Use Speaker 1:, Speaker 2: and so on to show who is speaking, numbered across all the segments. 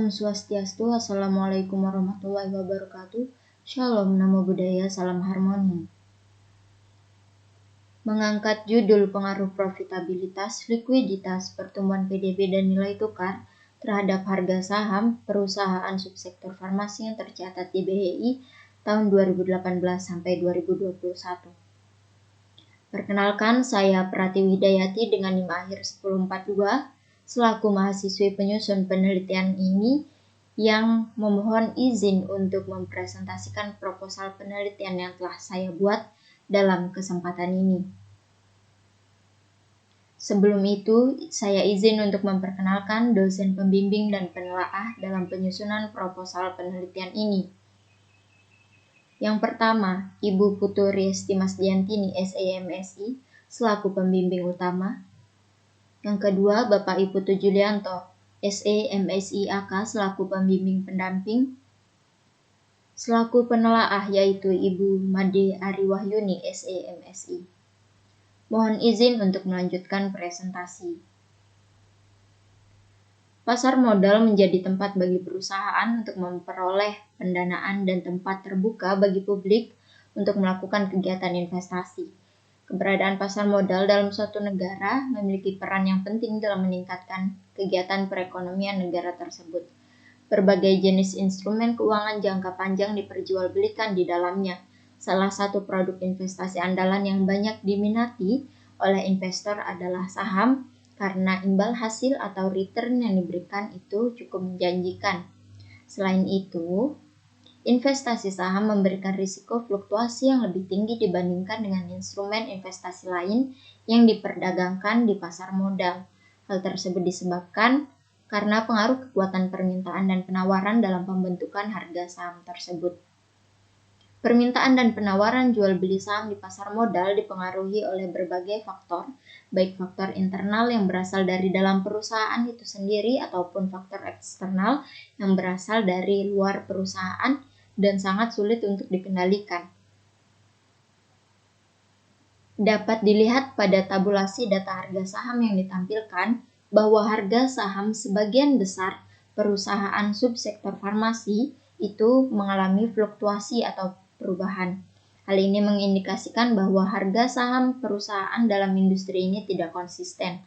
Speaker 1: Om Swastiastu, Assalamualaikum warahmatullahi wabarakatuh. Shalom, Namo Buddhaya, Salam Harmoni. Mengangkat judul pengaruh profitabilitas, likuiditas, pertumbuhan PDB dan nilai tukar terhadap harga saham perusahaan subsektor farmasi yang tercatat di BHI tahun 2018 sampai 2021. Perkenalkan, saya Pratiwi Hidayati dengan NIM akhir 1042 selaku mahasiswi penyusun penelitian ini yang memohon izin untuk mempresentasikan proposal penelitian yang telah saya buat dalam kesempatan ini. Sebelum itu, saya izin untuk memperkenalkan dosen pembimbing dan penelaah dalam penyusunan proposal penelitian ini. Yang pertama, Ibu Putu Riesti Masdiantini, SEMSI, selaku pembimbing utama. Yang kedua, Bapak Iputu Julianto, SEMSI AK, selaku pembimbing pendamping. Selaku penelaah yaitu Ibu Made Ariwahyuni, SEMSI. Mohon izin untuk melanjutkan presentasi. Pasar modal menjadi tempat bagi perusahaan untuk memperoleh pendanaan dan tempat terbuka bagi publik untuk melakukan kegiatan investasi. Keberadaan pasar modal dalam suatu negara memiliki peran yang penting dalam meningkatkan kegiatan perekonomian negara tersebut. Berbagai jenis instrumen keuangan jangka panjang diperjualbelikan di dalamnya. Salah satu produk investasi andalan yang banyak diminati oleh investor adalah saham, karena imbal hasil atau return yang diberikan itu cukup menjanjikan. Selain itu, investasi saham memberikan risiko fluktuasi yang lebih tinggi dibandingkan dengan instrumen investasi lain yang diperdagangkan di pasar modal. Hal tersebut disebabkan karena pengaruh kekuatan permintaan dan penawaran dalam pembentukan harga saham tersebut. Permintaan dan penawaran jual beli saham di pasar modal dipengaruhi oleh berbagai faktor, baik faktor internal yang berasal dari dalam perusahaan itu sendiri ataupun faktor eksternal yang berasal dari luar perusahaan dan sangat sulit untuk dikendalikan. Dapat dilihat pada tabulasi data harga saham yang ditampilkan bahwa harga saham sebagian besar perusahaan subsektor farmasi itu mengalami fluktuasi atau perubahan. Hal ini mengindikasikan bahwa harga saham perusahaan dalam industri ini tidak konsisten.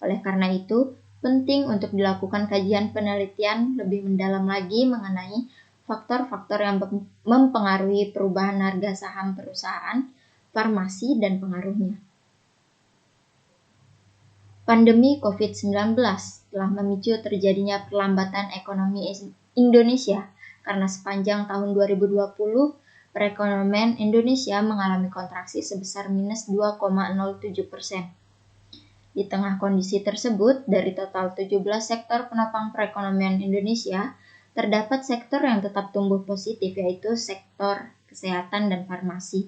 Speaker 1: Oleh karena itu, penting untuk dilakukan kajian penelitian lebih mendalam lagi mengenai faktor-faktor yang mempengaruhi perubahan harga saham perusahaan farmasi dan pengaruhnya. Pandemi COVID-19 telah memicu terjadinya perlambatan ekonomi Indonesia karena sepanjang tahun 2020 perekonomian Indonesia mengalami kontraksi sebesar minus 2,07%. Di tengah kondisi tersebut, dari total 17 sektor penopang perekonomian Indonesia, terdapat sektor yang tetap tumbuh positif, yaitu sektor kesehatan dan farmasi.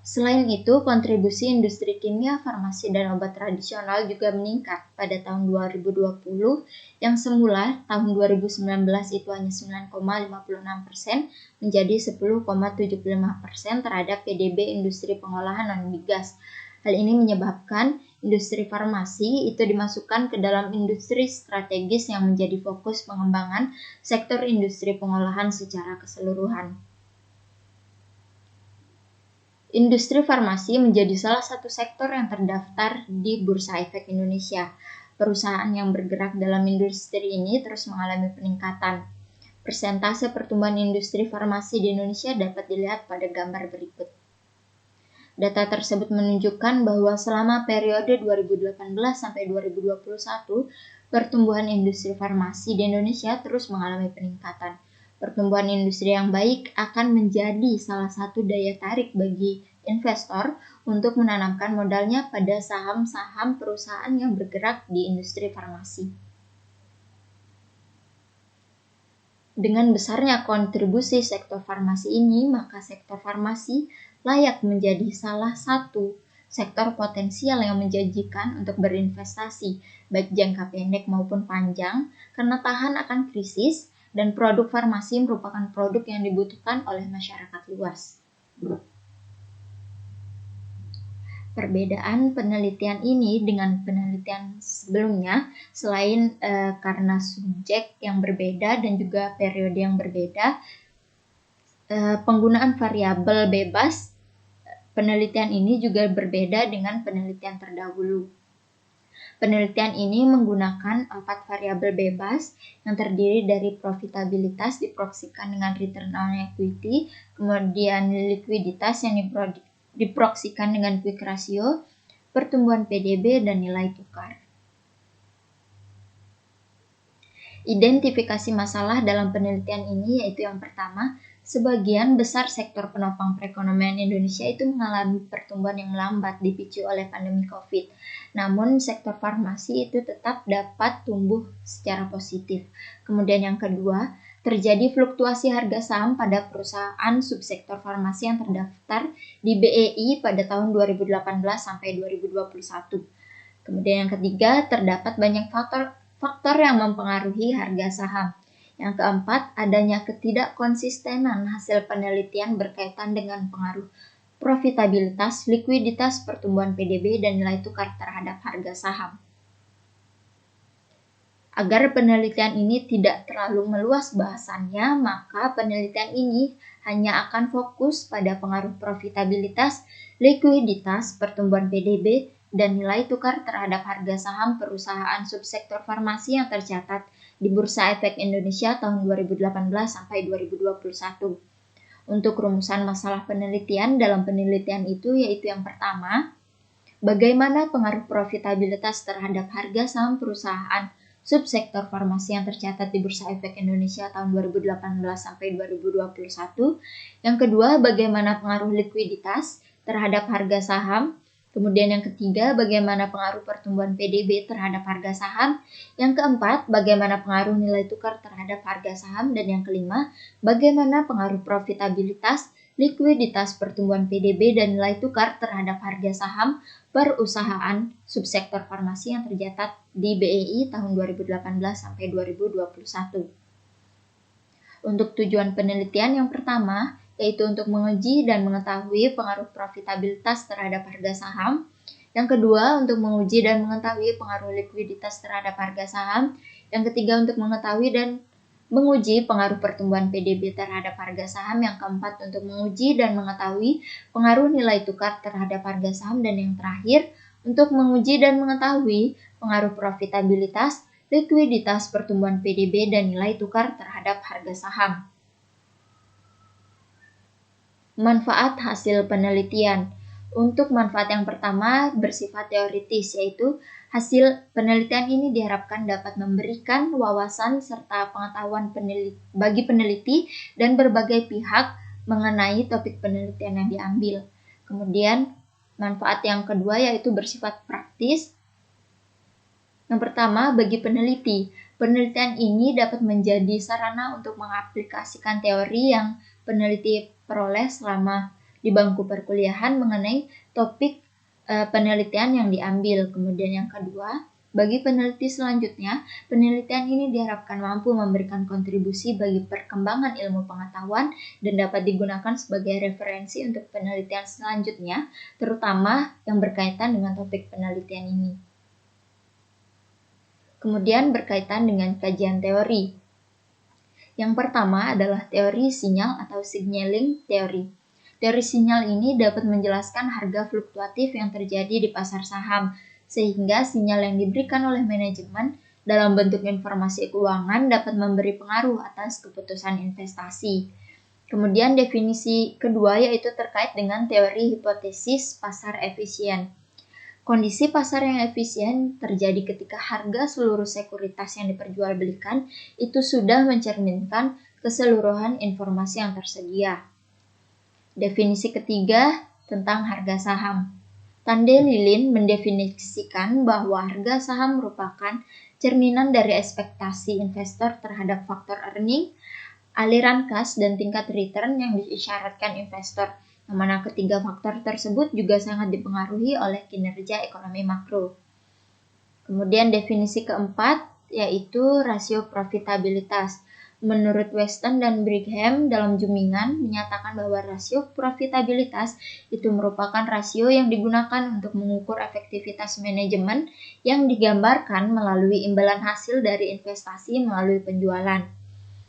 Speaker 1: Selain itu, kontribusi industri kimia, farmasi, dan obat tradisional juga meningkat pada tahun 2020 yang semula tahun 2019 itu hanya 9,56% menjadi 10,75% terhadap PDB industri pengolahan non-migas. Hal ini menyebabkan industri farmasi itu dimasukkan ke dalam industri strategis yang menjadi fokus pengembangan sektor industri pengolahan secara keseluruhan. Industri farmasi menjadi salah satu sektor yang terdaftar di Bursa Efek Indonesia. Perusahaan yang bergerak dalam industri ini terus mengalami peningkatan. Persentase pertumbuhan industri farmasi di Indonesia dapat dilihat pada gambar berikut. Data tersebut menunjukkan bahwa selama periode 2018 sampai 2021, pertumbuhan industri farmasi di Indonesia terus mengalami peningkatan. Pertumbuhan industri yang baik akan menjadi salah satu daya tarik bagi investor untuk menanamkan modalnya pada saham-saham perusahaan yang bergerak di industri farmasi. Dengan besarnya kontribusi sektor farmasi ini, maka sektor farmasi layak menjadi salah satu sektor potensial yang menjanjikan untuk berinvestasi, baik jangka pendek maupun panjang, karena tahan akan krisis, dan produk farmasi merupakan produk yang dibutuhkan oleh masyarakat luas. Perbedaan penelitian ini dengan penelitian sebelumnya, selain karena subjek yang berbeda dan juga periode yang berbeda, penggunaan variabel bebas penelitian ini juga berbeda dengan penelitian terdahulu. Penelitian ini menggunakan 4 variabel bebas yang terdiri dari profitabilitas diproksikan dengan return on equity, kemudian likuiditas yang diproksikan dengan quick ratio, pertumbuhan PDB, dan nilai tukar. Identifikasi masalah dalam penelitian ini yaitu yang pertama, sebagian besar sektor penopang perekonomian Indonesia itu mengalami pertumbuhan yang lambat dipicu oleh pandemi COVID. Namun sektor farmasi itu tetap dapat tumbuh secara positif. Kemudian yang kedua, terjadi fluktuasi harga saham pada perusahaan subsektor farmasi yang terdaftar di BEI pada tahun 2018 sampai 2021. Kemudian yang ketiga, terdapat banyak faktor yang mempengaruhi harga saham. Yang keempat, adanya ketidakkonsistenan hasil penelitian berkaitan dengan pengaruh profitabilitas, likuiditas, pertumbuhan PDB, dan nilai tukar terhadap harga saham. Agar penelitian ini tidak terlalu meluas bahasannya, maka penelitian ini hanya akan fokus pada pengaruh profitabilitas, likuiditas, pertumbuhan PDB, dan nilai tukar terhadap harga saham perusahaan subsektor farmasi yang tercatat di Bursa Efek Indonesia tahun 2018 sampai 2021. Untuk rumusan masalah penelitian dalam penelitian itu yaitu yang pertama, bagaimana pengaruh profitabilitas terhadap harga saham perusahaan subsektor farmasi yang tercatat di Bursa Efek Indonesia tahun 2018 sampai 2021. Yang kedua, bagaimana pengaruh likuiditas terhadap harga saham. Kemudian yang ketiga, bagaimana pengaruh pertumbuhan PDB terhadap harga saham. Yang keempat, bagaimana pengaruh nilai tukar terhadap harga saham. Dan yang kelima, bagaimana pengaruh profitabilitas, likuiditas, pertumbuhan PDB, dan nilai tukar terhadap harga saham perusahaan subsektor farmasi yang tercatat di BEI tahun 2018 sampai 2021. Untuk tujuan penelitian yang pertama, yaitu untuk menguji dan mengetahui pengaruh profitabilitas terhadap harga saham. Yang kedua, untuk menguji dan mengetahui pengaruh likuiditas terhadap harga saham. Yang ketiga, untuk mengetahui dan menguji pengaruh pertumbuhan PDB terhadap harga saham. Yang keempat, untuk menguji dan mengetahui pengaruh nilai tukar terhadap harga saham. Dan yang terakhir, untuk menguji dan mengetahui pengaruh profitabilitas, likuiditas, pertumbuhan PDB, dan nilai tukar terhadap harga saham. Manfaat hasil penelitian. Untuk manfaat yang pertama bersifat teoritis, yaitu hasil penelitian ini diharapkan dapat memberikan wawasan serta pengetahuan bagi peneliti dan berbagai pihak mengenai topik penelitian yang diambil. Kemudian manfaat yang kedua yaitu bersifat praktis. Yang pertama, bagi peneliti, penelitian ini dapat menjadi sarana untuk mengaplikasikan teori yang peneliti peroleh selama di bangku perkuliahan mengenai topik penelitian yang diambil. Kemudian yang kedua, bagi peneliti selanjutnya, penelitian ini diharapkan mampu memberikan kontribusi bagi perkembangan ilmu pengetahuan dan dapat digunakan sebagai referensi untuk penelitian selanjutnya, terutama yang berkaitan dengan topik penelitian ini. Kemudian berkaitan dengan kajian teori. Yang pertama adalah teori sinyal atau signaling theory. Teori sinyal ini dapat menjelaskan harga fluktuatif yang terjadi di pasar saham, sehingga sinyal yang diberikan oleh manajemen dalam bentuk informasi keuangan dapat memberi pengaruh atas keputusan investasi. Kemudian definisi kedua yaitu terkait dengan teori hipotesis pasar efisien. Kondisi pasar yang efisien terjadi ketika harga seluruh sekuritas yang diperjualbelikan itu sudah mencerminkan keseluruhan informasi yang tersedia. Definisi ketiga tentang harga saham. Tande Lilin mendefinisikan bahwa harga saham merupakan cerminan dari ekspektasi investor terhadap faktor earning, aliran kas, dan tingkat return yang diisyaratkan investor. Yang mana ketiga faktor tersebut juga sangat dipengaruhi oleh kinerja ekonomi makro. Kemudian definisi keempat yaitu rasio profitabilitas. Menurut Weston dan Brigham dalam Jumingan menyatakan bahwa rasio profitabilitas itu merupakan rasio yang digunakan untuk mengukur efektivitas manajemen yang digambarkan melalui imbalan hasil dari investasi melalui penjualan.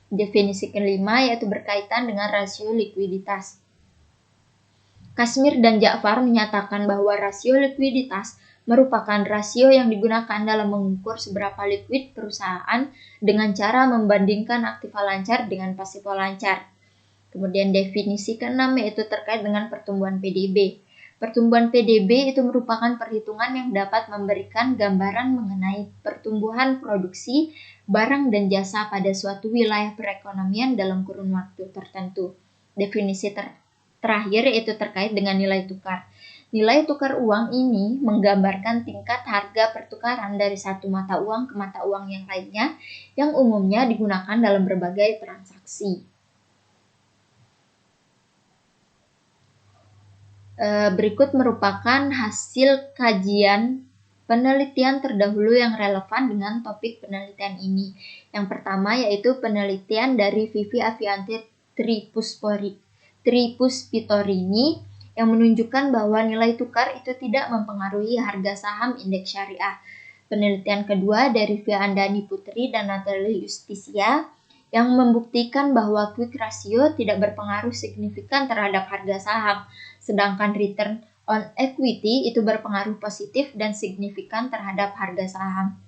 Speaker 1: Definisi kelima yaitu berkaitan dengan rasio likuiditas. Kashmir dan Ja'far menyatakan bahwa rasio likuiditas merupakan rasio yang digunakan dalam mengukur seberapa liquid perusahaan dengan cara membandingkan aktiva lancar dengan pasifa lancar. Kemudian definisi keenam yaitu terkait dengan pertumbuhan PDB. Pertumbuhan PDB itu merupakan perhitungan yang dapat memberikan gambaran mengenai pertumbuhan produksi barang dan jasa pada suatu wilayah perekonomian dalam kurun waktu tertentu. Definisi terakhir yaitu terkait dengan nilai tukar. Nilai tukar uang ini menggambarkan tingkat harga pertukaran dari satu mata uang ke mata uang yang lainnya yang umumnya digunakan dalam berbagai transaksi. Berikut merupakan hasil kajian penelitian terdahulu yang relevan dengan topik penelitian ini. Yang pertama yaitu penelitian dari Vivi Avianti Tripuspitorini yang menunjukkan bahwa nilai tukar itu tidak mempengaruhi harga saham indeks syariah. Penelitian kedua dari Via Andani Putri dan Natalie Justisia yang membuktikan bahwa quick ratio tidak berpengaruh signifikan terhadap harga saham, sedangkan return on equity itu berpengaruh positif dan signifikan terhadap harga saham.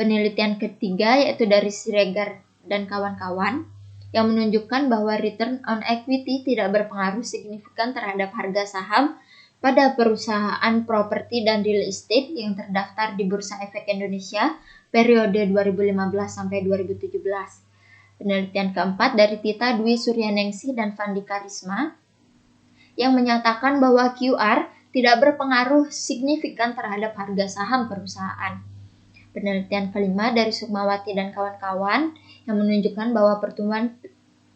Speaker 1: Penelitian ketiga yaitu dari Siregar dan kawan-kawan yang menunjukkan bahwa return on equity tidak berpengaruh signifikan terhadap harga saham pada perusahaan properti dan real estate yang terdaftar di Bursa Efek Indonesia periode 2015 sampai 2017. Penelitian keempat dari Tita Dwi Suryaningsih dan Fandi Karisma yang menyatakan bahwa QR tidak berpengaruh signifikan terhadap harga saham perusahaan. Penelitian kelima dari Sukmawati dan kawan-kawan yang menunjukkan bahwa pertumbuhan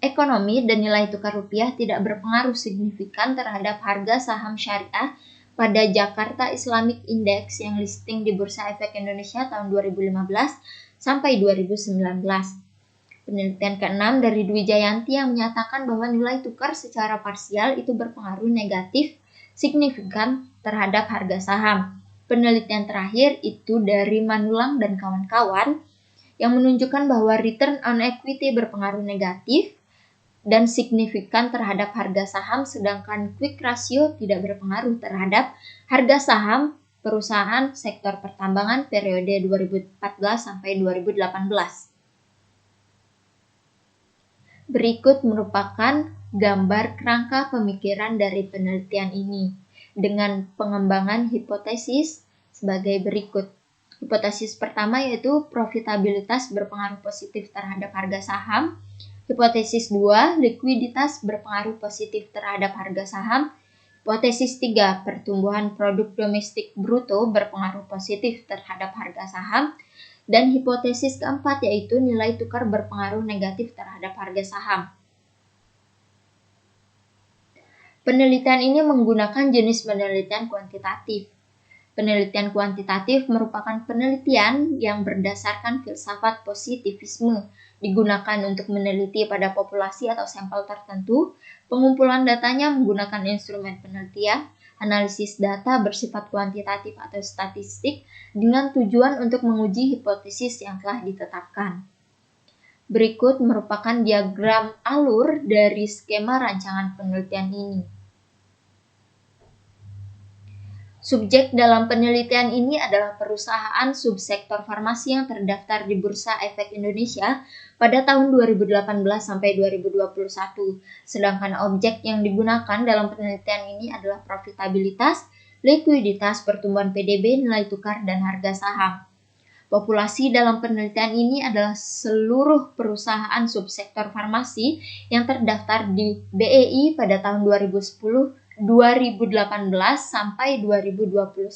Speaker 1: ekonomi dan nilai tukar rupiah tidak berpengaruh signifikan terhadap harga saham syariah pada Jakarta Islamic Index yang listing di Bursa Efek Indonesia tahun 2015 sampai 2019. Penelitian keenam dari Dwi Jayanti yang menyatakan bahwa nilai tukar secara parsial itu berpengaruh negatif signifikan terhadap harga saham. Penelitian terakhir itu dari Manulang dan kawan-kawan yang menunjukkan bahwa return on equity berpengaruh negatif dan signifikan terhadap harga saham, sedangkan quick ratio tidak berpengaruh terhadap harga saham perusahaan sektor pertambangan periode 2014 sampai 2018. Berikut merupakan gambar kerangka pemikiran dari penelitian ini dengan pengembangan hipotesis sebagai berikut. Hipotesis pertama yaitu profitabilitas berpengaruh positif terhadap harga saham. Hipotesis 2, likuiditas berpengaruh positif terhadap harga saham. Hipotesis 3, pertumbuhan produk domestik bruto berpengaruh positif terhadap harga saham. Dan hipotesis keempat yaitu nilai tukar berpengaruh negatif terhadap harga saham. Penelitian ini menggunakan jenis penelitian kuantitatif. Penelitian kuantitatif merupakan penelitian yang berdasarkan filsafat positivisme, digunakan untuk meneliti pada populasi atau sampel tertentu. Pengumpulan datanya menggunakan instrumen penelitian, analisis data bersifat kuantitatif atau statistik dengan tujuan untuk menguji hipotesis yang telah ditetapkan. Berikut merupakan diagram alur dari skema rancangan penelitian ini. Subjek dalam penelitian ini adalah perusahaan subsektor farmasi yang terdaftar di Bursa Efek Indonesia pada tahun 2018 sampai 2021. Sedangkan objek yang digunakan dalam penelitian ini adalah profitabilitas, likuiditas, pertumbuhan PDB, nilai tukar, dan harga saham. Populasi dalam penelitian ini adalah seluruh perusahaan subsektor farmasi yang terdaftar di BEI pada tahun 2018 sampai 2021,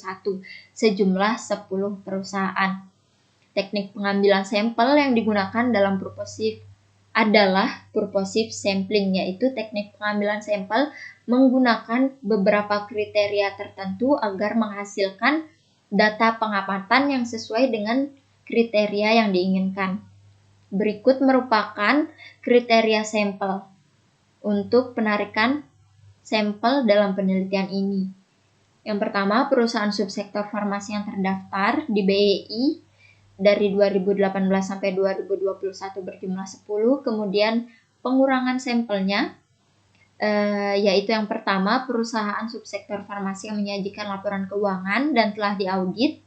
Speaker 1: sejumlah 10 perusahaan. Teknik pengambilan sampel yang digunakan dalam purposive adalah purposive sampling, yaitu teknik pengambilan sampel menggunakan beberapa kriteria tertentu agar menghasilkan data pengamatan yang sesuai dengan kriteria yang diinginkan. Berikut merupakan kriteria sampel untuk penarikan sampel dalam penelitian ini. Yang pertama, perusahaan subsektor farmasi yang terdaftar di BEI dari 2018 sampai 2021 berjumlah 10, kemudian pengurangan sampelnya, yaitu yang pertama, perusahaan subsektor farmasi yang menyajikan laporan keuangan dan telah diaudit,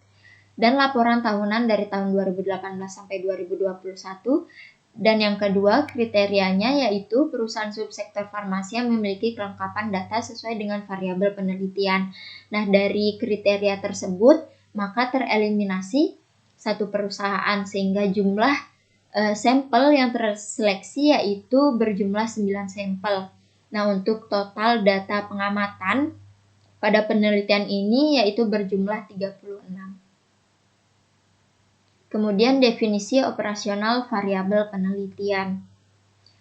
Speaker 1: dan laporan tahunan dari tahun 2018 sampai 2021, dan yang kedua, kriterianya yaitu perusahaan subsektor farmasi yang memiliki kelengkapan data sesuai dengan variabel penelitian. Nah, dari kriteria tersebut, maka tereliminasi satu perusahaan sehingga jumlah sampel yang terseleksi yaitu berjumlah 9 sampel. Nah, untuk total data pengamatan pada penelitian ini yaitu berjumlah 36. Kemudian definisi operasional variabel penelitian.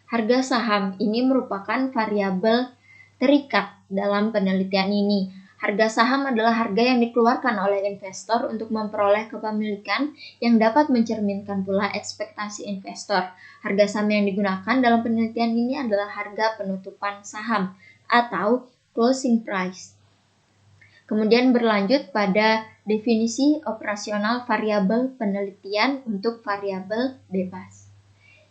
Speaker 1: Harga saham ini merupakan variabel terikat dalam penelitian ini. Harga saham adalah harga yang dikeluarkan oleh investor untuk memperoleh kepemilikan yang dapat mencerminkan pula ekspektasi investor. Harga saham yang digunakan dalam penelitian ini adalah harga penutupan saham atau closing price. Kemudian berlanjut pada definisi operasional variabel penelitian untuk variabel bebas.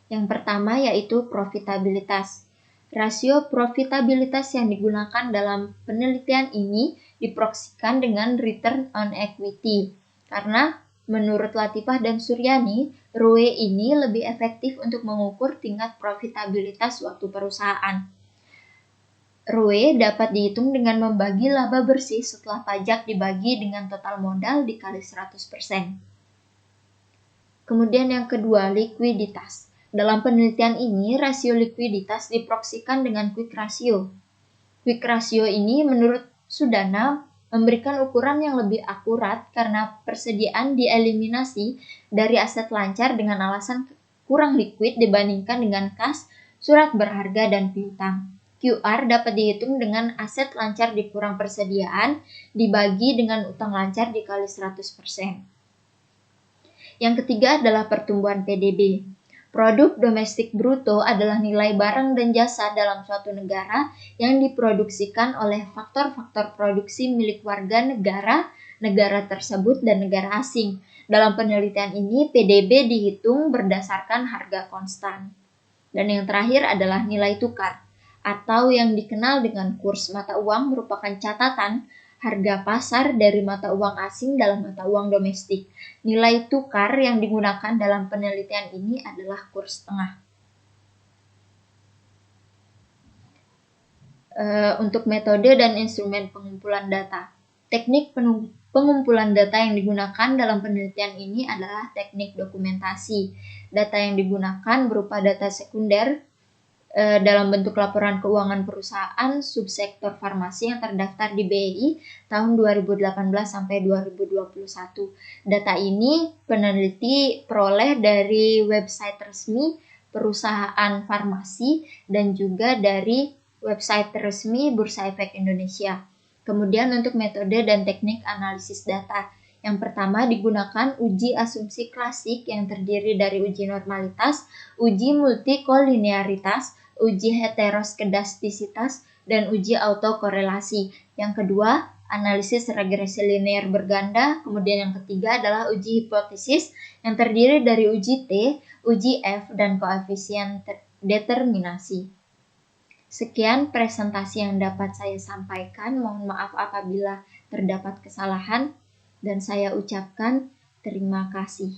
Speaker 1: Yang pertama yaitu profitabilitas. Rasio profitabilitas yang digunakan dalam penelitian ini diproksikan dengan return on equity. Karena menurut Latifah dan Suryani, ROE ini lebih efektif untuk mengukur tingkat profitabilitas suatu perusahaan. ROE dapat dihitung dengan membagi laba bersih setelah pajak dibagi dengan total modal dikali 100%. Kemudian yang kedua, likuiditas. Dalam penelitian ini, rasio likuiditas diproksikan dengan quick ratio. Quick ratio ini menurut Sudana memberikan ukuran yang lebih akurat karena persediaan dieliminasi dari aset lancar dengan alasan kurang liquid dibandingkan dengan kas, surat berharga, dan piutang. QR dapat dihitung dengan aset lancar dikurang persediaan dibagi dengan utang lancar dikali 100%. Yang ketiga adalah pertumbuhan PDB. Produk domestik bruto adalah nilai barang dan jasa dalam suatu negara yang diproduksikan oleh faktor-faktor produksi milik warga negara, negara tersebut, dan negara asing. Dalam penelitian ini, PDB dihitung berdasarkan harga konstan. Dan yang terakhir adalah nilai tukar, atau yang dikenal dengan kurs mata uang merupakan catatan harga pasar dari mata uang asing dalam mata uang domestik. Nilai tukar yang digunakan dalam penelitian ini adalah kurs tengah. Untuk metode dan instrumen pengumpulan data. Teknik pengumpulan data yang digunakan dalam penelitian ini adalah teknik dokumentasi. Data yang digunakan berupa data sekunder dalam bentuk laporan keuangan perusahaan subsektor farmasi yang terdaftar di BEI tahun 2018 sampai 2021. Data ini peneliti peroleh dari website resmi perusahaan farmasi dan juga dari website resmi Bursa Efek Indonesia. Kemudian untuk metode dan teknik analisis data. Yang pertama digunakan uji asumsi klasik yang terdiri dari uji normalitas, uji multikolinearitas, uji heteroskedastisitas, dan uji autokorelasi. Yang kedua, analisis regresi linear berganda. Kemudian yang ketiga adalah uji hipotesis yang terdiri dari uji T, uji F, dan koefisien determinasi. Sekian presentasi yang dapat saya sampaikan. Mohon maaf apabila terdapat kesalahan, dan saya ucapkan terima kasih.